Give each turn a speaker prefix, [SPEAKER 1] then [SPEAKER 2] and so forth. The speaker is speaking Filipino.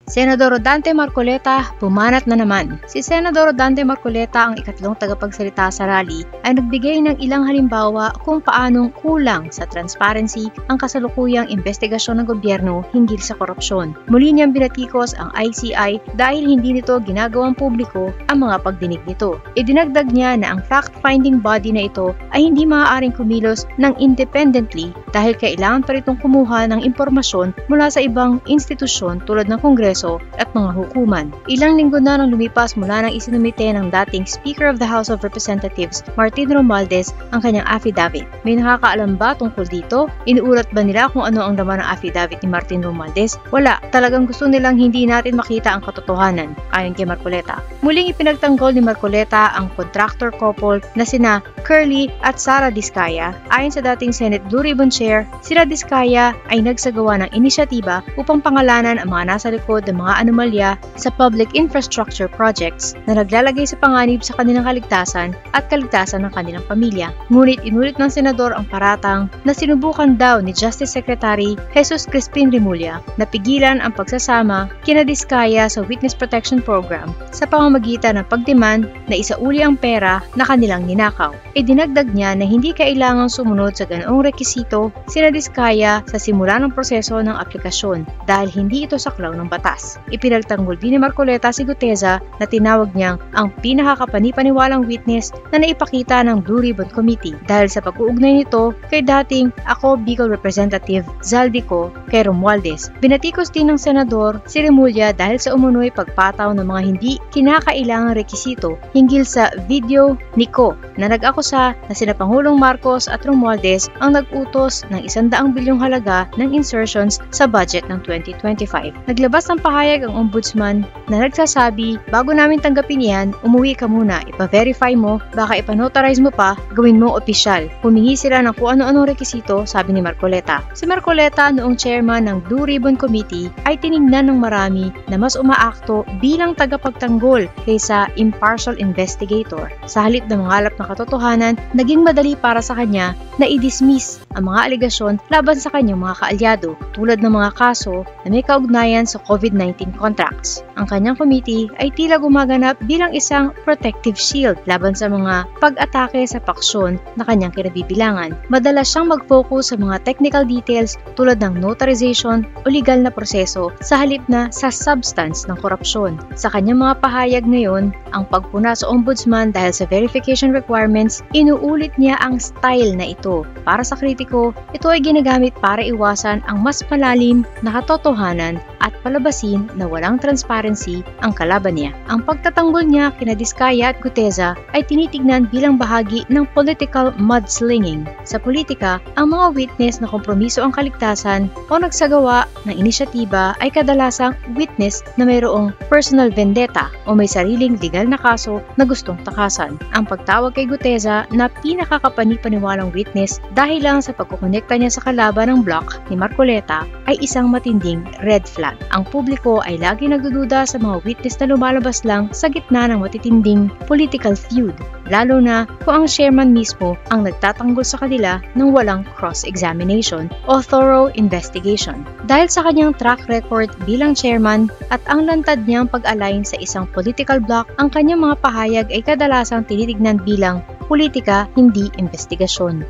[SPEAKER 1] Senador Rodante Marcoleta bumanat na naman. Si Senador Rodante Marcoleta, ang ikatlong tagapagsalita sa rally, ay nagbigay ng ilang halimbawa kung paanong kulang sa transparency ang kasalukuyang investigasyon ng gobyerno hinggil sa korupsyon. Muli niyang binatikos ang ICI dahil hindi nito ginagawang publiko ang mga pagdinig nito. Idinagdag niya na ang fact-finding body na ito ay hindi maaaring kumilos ng independently dahil kailangan pa ritong kumuha ng impormasyon mula sa ibang institusyon tulad ng Kongreso at mga hukuman. Ilang linggo na nang lumipas mula nang isinumite ng dating Speaker of the House of Representatives Martin Romualdez ang kanyang affidavit. May nakakaalam ba tungkol dito? Inuulat ba nila kung ano ang laman ng affidavit ni Martin Romualdez? Wala. Talagang gusto nilang hindi natin makita ang katotohanan, ayon kay Marcoleta. Muling ipinagtanggol ni Marcoleta ang contractor couple na sina Curly at Sara Diskaya. Ayon sa dating Senate Blue Ribbon Chair, sila Diskaya ay nagsagawa ng inisyatiba upang pangalanan ang mga nasa likod ng mga anomalya sa public infrastructure projects na naglalagay sa panganib sa kanilang kaligtasan at kaligtasan ng kanilang pamilya. Ngunit inulit ng senador ang paratang na sinubukan daw ni Justice Secretary Jesus Crispin Remulla na pigilan ang pagsasama kina Diskaya sa Witness Protection Program sa pamamagitan ng pagdemand na isauli ang pera na kanilang ninakaw. Idinagdag niya na hindi kailangang sumunod sa ganoong rekisito sina Diskaya sa simula ng proseso ng aplikasyon dahil hindi ito saklaw ng batas. Ipinagtanggol din ni Marcoleta si Guteza na tinawag niyang ang pinakakapani-paniwalang witness na naipakita ng Blue Ribbon Committee dahil sa pag-uugnay nito kay dating Ako Bicol Representative Zaldico kay Romualdez. Binatikos din ng senador si Remulla dahil sa umunoy pagpataw ng mga hindi kinakailangang rekisito hinggil sa video ni Ko na nag-akusa na sina Pangulong Marcos at Romualdez ang nag-utos ng 100 bilyong halaga ng insertions sa budget ng 2025. Naglabas ng pahayag ang ombudsman na nagsasabi, bago namin tanggapin yan, umuwi ka muna, ipa-verify mo, baka ipanotarize mo pa, gawin mo opisyal. Humingi sila ng kung ano-anong rekisito, sabi ni Marcoleta. Si Marcoleta, noong chairman ng Blue Ribbon Committee, ay tiningnan ng marami na mas umaakto bilang tagapagtanggol kaysa impartial investigator. Sa halip na mangalap ng katotohanan, naging madali para sa kanya na i-dismiss ang mga alegasyon laban sa kanyang mga kaalyado, tulad ng mga kaso na may kaugnayan sa COVID-19 contracts. Ang kanyang committee ay tila gumaganap bilang isang protective shield laban sa mga pag-atake sa paksyon na kanyang kinabibilangan. Madalas siyang mag-focus sa mga technical details tulad ng notarization o legal na proseso sa halip na sa substance ng korupsyon. Sa kanyang mga pahayag ngayon, ang pagpuna sa ombudsman dahil sa verification requirements, inuulit niya ang style na ito. Para sa kritiko, ito ay ginagamit para iwasan ang mas malalim na katotohanan at palabasin na walang transparency ang kalaban niya. Ang pagtatanggol niya kina Diskaya at Guteza ay tinitignan bilang bahagi ng political mudslinging. Sa politika, ang mga witness na kompromiso ang kaligtasan o nagsagawa ng inisyatiba ay kadalasang witness na mayroong personal vendetta o may sariling legal na kaso na gustong takasan. Ang pagtawag kay Guteza na pinakakapani-paniwalang witness dahil lang sa pagkukonekta niya sa kalaban ng bloc ni Marcoleta ay isang matinding red flag. Ang publiko ay lagi nagdududa sa mga witness na lumalabas lang sa gitna ng matitinding political feud, lalo na kung ang chairman mismo ang nagtatanggol sa kanila ng walang cross-examination o thorough investigation. Dahil sa kanyang track record bilang chairman at ang lantad niyang pag-align sa isang political bloc, ang kanyang mga pahayag ay kadalasang tinitignan bilang politika, hindi investigasyon.